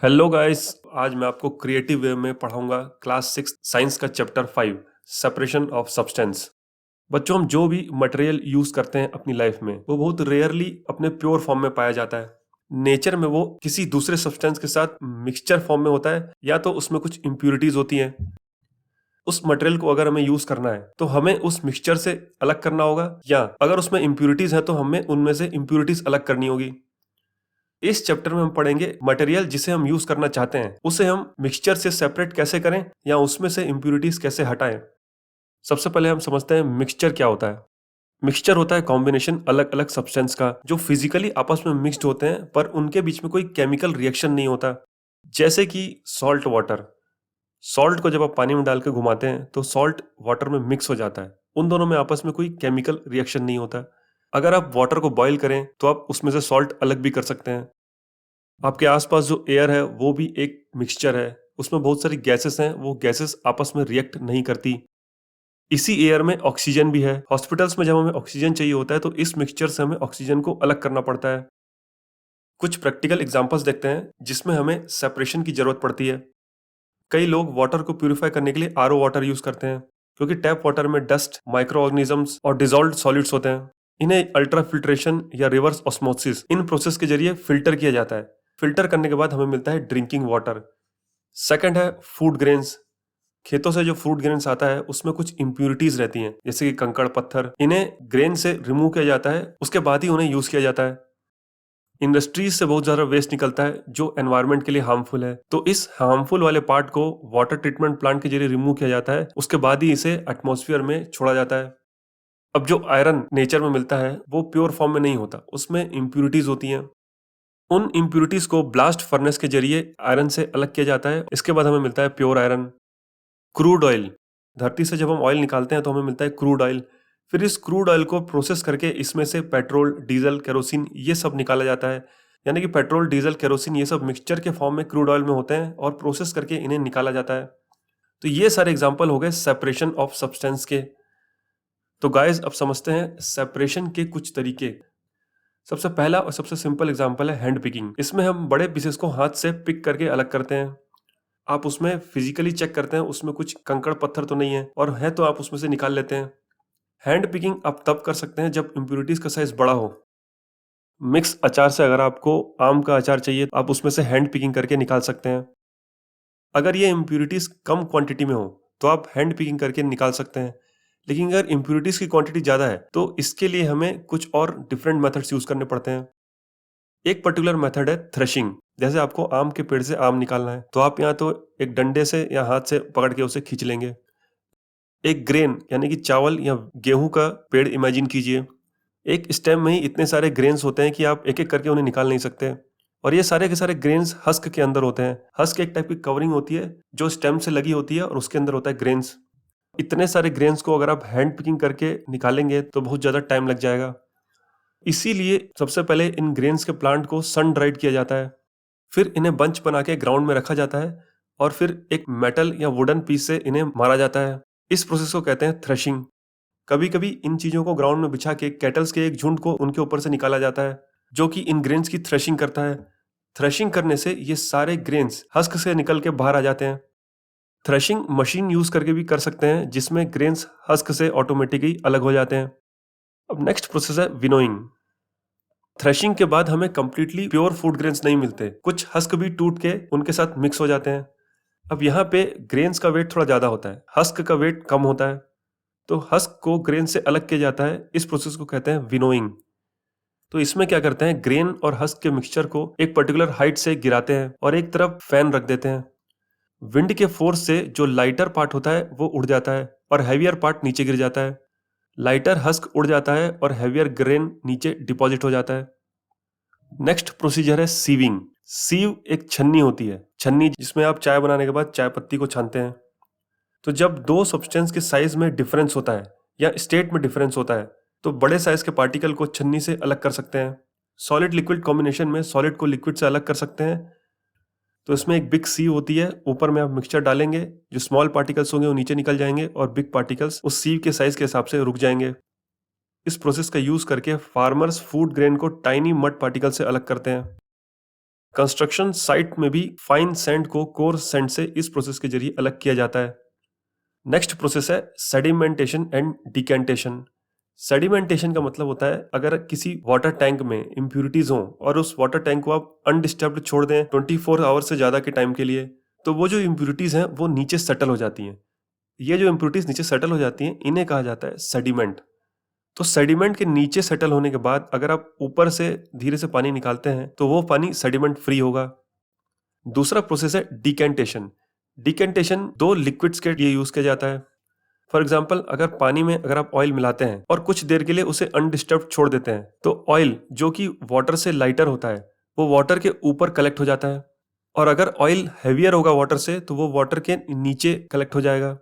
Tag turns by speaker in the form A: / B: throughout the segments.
A: Hello guys. आज मैं आपको क्रिएटिव वे में पढ़ाऊंगा क्लास 6 साइंस का चैप्टर 5 सेपरेशन ऑफ सब्सटेंस। बच्चों, हम जो भी मटेरियल यूज करते हैं अपनी लाइफ में वो बहुत रेयरली अपने प्योर फॉर्म में पाया जाता है। नेचर में वो किसी दूसरे सब्सटेंस के साथ मिक्सचर फॉर्म में होता है या तो उसमें कुछ इम्प्यूरिटीज होती हैं। उस मटेरियल को अगर हमें यूज करना है तो हमें उस मिक्सचर से अलग करना होगा, या अगर उसमें इम्प्यूरिटीज है तो हमें उनमें से इम्प्यूरिटीज अलग करनी होगी। इस चैप्टर में हम पढ़ेंगे मटेरियल जिसे हम यूज करना चाहते हैं उसे हम मिक्सचर से सेपरेट कैसे करें या उसमें से इम्प्यूरिटीज कैसे हटाएं। सबसे पहले हम समझते हैं मिक्सचर क्या होता है। मिक्सचर होता है कॉम्बिनेशन अलग अलग सब्सटेंस का जो फिजिकली आपस में मिक्स्ड होते हैं पर उनके बीच में कोई केमिकल रिएक्शन नहीं होता। जैसे कि सॉल्ट वाटर। सॉल्ट को जब आप पानी में डाल के घुमाते हैं तो सॉल्ट वाटर में मिक्स हो जाता है। उन दोनों में आपस में कोई केमिकल रिएक्शन नहीं होता। अगर आप वाटर को बॉईल करें तो आप उसमें से सॉल्ट अलग भी कर सकते हैं। आपके आसपास जो एयर है वो भी एक मिक्सचर है। उसमें बहुत सारी गैसेस हैं, वो गैसेस आपस में रिएक्ट नहीं करती। इसी एयर में ऑक्सीजन भी है। हॉस्पिटल्स में जब हमें ऑक्सीजन चाहिए होता है तो इस मिक्सचर से हमें ऑक्सीजन को अलग करना पड़ता है। कुछ प्रैक्टिकल एग्जांपल्स देखते हैं जिसमें हमें सेपरेशन की जरूरत पड़ती है। कई लोग वाटर को प्यूरिफाई करने के लिए आरओ वाटर यूज करते हैं क्योंकि टैप वाटर में डस्ट, माइक्रो ऑर्गेनिजम्स और डिजॉल्व्ड सॉलिड्स होते हैं। इन्हें अल्ट्रा फिल्ट्रेशन या रिवर्स ऑस्मोसिस इन प्रोसेस के जरिए फिल्टर किया जाता है। फिल्टर करने के बाद हमें मिलता है ड्रिंकिंग वाटर। सेकंड है फूड ग्रेन्स। खेतों से जो फ्रूट ग्रेन्स आता है उसमें कुछ इंप्यूरिटीज रहती हैं जैसे कि कंकड़ पत्थर। इन्हें ग्रेन से रिमूव किया जाता है, उसके बाद ही उन्हें यूज किया जाता है। इंडस्ट्रीज से बहुत ज्यादा वेस्ट निकलता है जो एनवायरनमेंट के लिए हार्मफुल है, तो इस हार्मफुल वाले पार्ट को वाटर ट्रीटमेंट प्लांट के जरिए रिमूव किया जाता है, उसके बाद ही इसे एटमॉस्फेयर में छोड़ा जाता है। अब जो आयरन नेचर में मिलता है वो प्योर फॉर्म में नहीं होता, उसमें इंप्यूरिटीज होती हैं। उन इंप्यूरिटीज को ब्लास्ट फर्नेस के जरिए आयरन से अलग किया जाता है, इसके बाद हमें मिलता है प्योर आयरन। Crude oil. धरती से जब हम ऑयल निकालते हैं तो हमें मिलता है क्रूड ऑयल। फिर इस क्रूड ऑयल को प्रोसेस करके इसमें से पेट्रोल, डीजल, केरोसिन ये सब निकाला जाता है। यानी कि पेट्रोल, डीजल, केरोसिन ये सब मिक्सचर के फॉर्म में क्रूड ऑयल में होते हैं और प्रोसेस करके इन्हें निकाला जाता है। तो ये सारे एग्जाम्पल हो गए सेपरेशन ऑफ सब्सटेंस के। तो गाइस अब समझते हैं सेपरेशन के कुछ तरीके। सबसे पहला और सबसे सिंपल एग्जाम्पल है हैंड पिकिंग। इसमें हम बड़े पीसेस को हाथ से पिक करके अलग करते हैं। आप उसमें फिजिकली चेक करते हैं उसमें कुछ कंकड़ पत्थर तो नहीं है, और है तो आप उसमें से निकाल लेते हैं। हैंड पिकिंग आप तब कर सकते हैं जब इम्प्यूरिटीज का साइज बड़ा हो। मिक्स अचार से अगर आपको आम का अचार चाहिए तो आप उसमें से हैंड पिकिंग करके निकाल सकते हैं। अगर ये इम्प्यूरिटीज कम क्वांटिटी में हो तो आप हैंड पिकिंग करके निकाल सकते हैं। लेकिन अगर इम्प्यूरिटीज की क्वांटिटी ज़्यादा है तो इसके लिए हमें कुछ और डिफरेंट मेथड्स यूज करने पड़ते हैं। एक पर्टिकुलर मेथड है थ्रेशिंग। जैसे आपको आम के पेड़ से आम निकालना है तो आप यहाँ तो एक डंडे से या हाथ से पकड़ के उसे खींच लेंगे। एक ग्रेन यानी कि चावल या गेहूं का पेड़ इमेजिन कीजिए। एक स्टेम में ही इतने सारे ग्रेन्स होते हैं कि आप एक एक करके उन्हें निकाल नहीं सकते, और ये सारे के सारे ग्रेन्स हस्क के अंदर होते हैं। हस्क एक टाइप की कवरिंग होती है जो स्टेम से लगी होती है और उसके अंदर होता है ग्रेन्स। इतने सारे ग्रेन्स को अगर आप हैंड पिकिंग करके निकालेंगे तो बहुत ज़्यादा टाइम लग जाएगा। इसीलिए सबसे पहले इन ग्रेन्स के प्लांट को सन ड्राइड किया जाता है, फिर इन्हें बंच बना के ग्राउंड में रखा जाता है और फिर एक मेटल या वुडन पीस से इन्हें मारा जाता है। इस प्रोसेस को कहते हैं थ्रेशिंग। कभी कभी इन चीजों को ग्राउंड में बिछा के कैटल्स के एक झुंड को उनके ऊपर से निकाला जाता है जो कि इन ग्रेन्स की थ्रेशिंग करता है। थ्रेशिंग करने से ये सारे ग्रेन्स हस्क से निकल के बाहर आ जाते हैं। थ्रेशिंग मशीन यूज करके भी कर सकते हैं जिसमें ग्रेन्स हस्क से ऑटोमेटिकली अलग हो जाते हैं। अब नेक्स्ट प्रोसेस है विनोइंग। थ्रेशिंग के बाद हमें कंप्लीटली प्योर फूड ग्रेन्स नहीं मिलते, कुछ हस्क भी टूट के उनके साथ मिक्स हो जाते हैं। अब यहाँ पे ग्रेन्स का वेट थोड़ा ज्यादा होता है, हस्क का वेट कम होता है, तो हस्क को ग्रेन से अलग किया जाता है। इस प्रोसेस को कहते हैं विनोइंग। तो इसमें क्या करते हैं, ग्रेन और हस्क के मिक्सचर को एक पर्टिकुलर हाइट से गिराते हैं और एक तरफ फैन रख देते हैं। विंड के फोर्स से जो लाइटर पार्ट होता है वो उड़ जाता है और हैवियर पार्ट नीचे गिर जाता है। लाइटर हस्क उड़ जाता है और हैवियर ग्रेन नीचे डिपॉजिट हो जाता है। नेक्स्ट प्रोसीजर है सीविंग। सीव एक छन्नी होती है, छन्नी जिसमें आप चाय बनाने के बाद चाय पत्ती को छानते हैं। तो जब दो सब्सटेंस के साइज में डिफरेंस होता है या स्टेट में डिफरेंस होता है तो बड़े साइज के पार्टिकल को छन्नी से अलग कर सकते हैं। सॉलिड लिक्विड कॉम्बिनेशन में सॉलिड को लिक्विड से अलग कर सकते हैं। तो इसमें एक बिग सीव होती है, ऊपर में आप मिक्सचर डालेंगे, जो स्मॉल पार्टिकल्स होंगे वो नीचे निकल जाएंगे और बिग पार्टिकल्स उस सीव के साइज के हिसाब से रुक जाएंगे। इस प्रोसेस का यूज करके फार्मर्स फूड ग्रेन को टाइनी मड पार्टिकल से अलग करते हैं। कंस्ट्रक्शन साइट में भी फाइन सैंड को कोर्स सैंड से इस प्रोसेस के जरिए अलग किया जाता है। नेक्स्ट प्रोसेस है सेडिमेंटेशन एंड डिकेंटेशन। सेडिमेंटेशन का मतलब होता है अगर किसी वाटर टैंक में इम्प्यूरिटीज हों और उस वाटर टैंक को आप अनडिस्टर्ब्ड छोड़ दें 24 आवर से ज़्यादा के टाइम के लिए, तो वो जो इम्प्यूरिटीज हैं वो नीचे सेटल हो जाती हैं। ये जो इम्प्यूरिटीज नीचे सेटल हो जाती हैं इन्हें कहा जाता है सेडिमेंट। तो सेडिमेंट के नीचे सेटल होने के बाद अगर आप ऊपर से धीरे से पानी निकालते हैं तो वो पानी सेडिमेंट फ्री होगा। दूसरा प्रोसेस है डिकेंटेशन। डिकेंटेशन दो लिक्विड्स के लिए यूज किया जाता है। फॉर एग्जाम्पल, अगर पानी में अगर आप ऑयल मिलाते हैं और कुछ देर के लिए उसे अनडिस्टर्ब्ड छोड़ देते हैं तो ऑयल जो कि वाटर से लाइटर होता है वो वाटर के ऊपर कलेक्ट हो जाता है, और अगर ऑयल हैवियर होगा वाटर से तो वो वाटर के नीचे कलेक्ट हो जाएगा।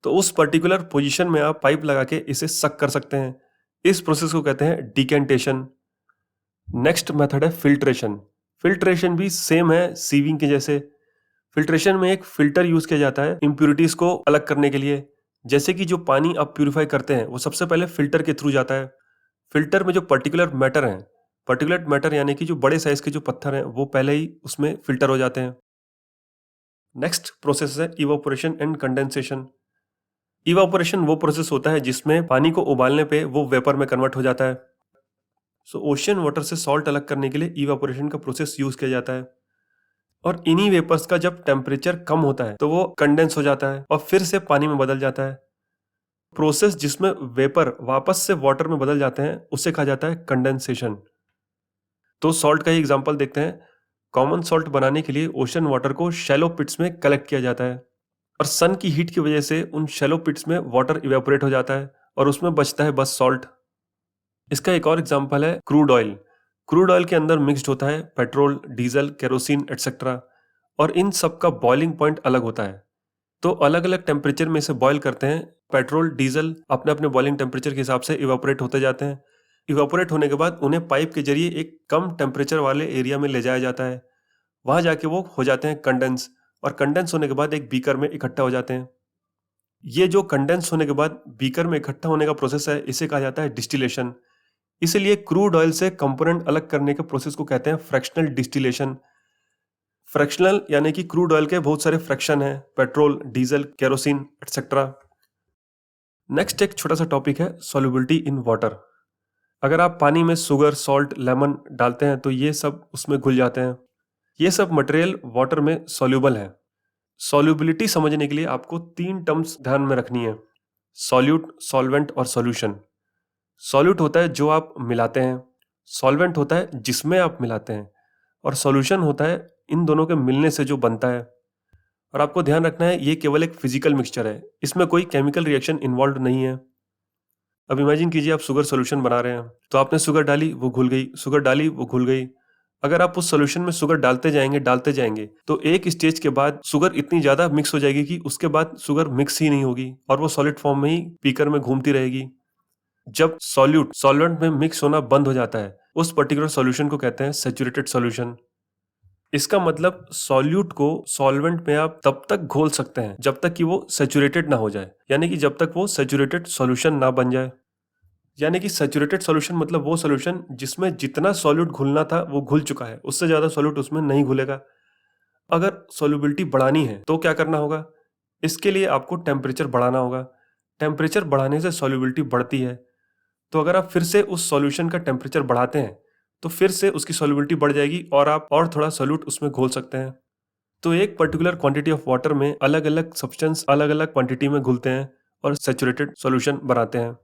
A: तो उस पर्टिकुलर पोजीशन में आप पाइप लगा के इसे सक कर सकते हैं। इस प्रोसेस को कहते हैं डिकेंटेशन। नेक्स्ट मेथड है फिल्ट्रेशन। फिल्ट्रेशन भी सेम है सीविंग के जैसे। फिल्ट्रेशन में एक फिल्टर यूज किया जाता है इंप्यूरिटीज को अलग करने के लिए। जैसे कि जो पानी आप प्यूरिफाई करते हैं वो सबसे पहले फिल्टर के थ्रू जाता है। फिल्टर में जो पर्टिकुलर मैटर हैं, पर्टिकुलर मैटर यानी कि जो बड़े साइज के जो पत्थर हैं वो पहले ही उसमें फिल्टर हो जाते हैं। नेक्स्ट प्रोसेस है इवापोरेशन एंड कंडेंसेशन। इवापोरेशन वो प्रोसेस होता है जिसमें पानी को उबालने पे वो वेपर में कन्वर्ट हो जाता है। सो ओशियन वाटर से सॉल्ट अलग करने के लिए इवापोरेशन का प्रोसेस यूज किया जाता है, और इन्हीं वेपर्स का जब टेम्परेचर कम होता है तो वो कंडेंस हो जाता है और फिर से पानी में बदल जाता है। प्रोसेस जिसमें वेपर वापस से वाटर में बदल जाते हैं उसे कहा जाता है कंडेंसेशन। तो सॉल्ट का ही एग्जांपल देखते हैं। कॉमन सॉल्ट बनाने के लिए ओशन वाटर को शैलो पिट्स में कलेक्ट किया जाता है, और सन की हीट की वजह से उन शैलो पिट्स में वाटर इवेपोरेट हो जाता है और उसमें बचता है बस सॉल्ट। इसका एक और एग्जांपल है क्रूड ऑयल। क्रूड ऑयल के अंदर मिक्स्ड होता है पेट्रोल, डीजल, केरोसिन एटसेट्रा, और इन सब का बॉइलिंग पॉइंट अलग होता है। तो अलग अलग टेम्परेचर में इसे बॉयल करते हैं। पेट्रोल, डीजल अपने अपने बॉइलिंग टेम्परेचर के हिसाब से इवेपोरेट होते जाते हैं। इवेपोरेट होने के बाद उन्हें पाइप के जरिए एक कम टेम्परेचर वाले एरिया में ले जाया जाता है। वहां जाके वो हो जाते हैं कंडेंस, और कंडेंस होने के बाद एक बीकर में इकट्ठा हो जाते हैं। ये जो कंडेंस होने के बाद बीकर में इकट्ठा होने का प्रोसेस है इसे कहा जाता है डिस्टिलेशन। इसीलिए क्रूड ऑयल से कंपोनेंट अलग करने के प्रोसेस को कहते हैं फ्रैक्शनल डिस्टिलेशन। फ्रैक्शनल यानी कि क्रूड ऑयल के बहुत सारे फ्रैक्शन हैं, petrol, diesel, kerosene etcetera. Next एक छोटा सा टॉपिक है सॉल्युबिलिटी इन वाटर। अगर आप पानी में शुगर, सॉल्ट, लेमन डालते हैं तो ये सब उसमें घुल जाते हैं। ये सब मटेरियल वाटर में सॉल्युबल है। सॉल्युबिलिटी समझने के लिए आपको 3 टर्म्स ध्यान में रखनी है: सॉल्यूट, सॉल्वेंट और सॉल्यूशन। सॉल्यूट होता है जो आप मिलाते हैं, सॉल्वेंट होता है जिसमें आप मिलाते हैं, और सॉल्यूशन होता है इन दोनों के मिलने से जो बनता है। और आपको ध्यान रखना है ये केवल एक फिजिकल मिक्सचर है, इसमें कोई केमिकल रिएक्शन इन्वॉल्व नहीं है। अब इमेजिन कीजिए आप शुगर सॉल्यूशन बना रहे हैं, तो आपने शुगर डाली वो घुल गई, शुगर डाली वो घुल गई। अगर आप उस सॉल्यूशन में शुगर डालते जाएंगे तो एक स्टेज के बाद शुगर इतनी ज्यादा मिक्स हो जाएगी कि उसके बाद शुगर मिक्स ही नहीं होगी और वो सॉलिड फॉर्म में ही बीकर में घूमती रहेगी। जब सॉल्यूट सॉल्वेंट में मिक्स होना बंद हो जाता है उस पर्टिकुलर सॉल्यूशन को कहते हैं सैचुरेटेड सॉल्यूशन। इसका मतलब सॉल्यूट को सॉल्वेंट में आप तब तक घोल सकते हैं जब तक कि वो सैचुरेटेड ना हो जाए, यानी कि जब तक वो सैचुरेटेड सॉल्यूशन ना बन जाए। यानी कि सैचुरेटेड सॉल्यूशन मतलब वो सॉल्यूशन जिसमें जितना सॉल्यूट घुलना था वो घुल चुका है, उससे ज्यादा सॉल्यूट उसमें नहीं घुलेगा। अगर सॉल्युबिलिटी बढ़ानी है तो क्या करना होगा? इसके लिए आपको टेम्परेचर बढ़ाना होगा। टेम्परेचर बढ़ाने से सॉल्युबिलिटी बढ़ती है। तो अगर आप फिर से उस सॉल्यूशन का टेम्परेचर बढ़ाते हैं तो फिर से उसकी सॉल्युबिलिटी बढ़ जाएगी और आप और थोड़ा सॉल्यूट उसमें घोल सकते हैं। तो एक पर्टिकुलर क्वांटिटी ऑफ वाटर में अलग अलग सब्सटेंस अलग अलग क्वांटिटी में घुलते हैं और सैचुरेटेड सॉल्यूशन बनाते हैं।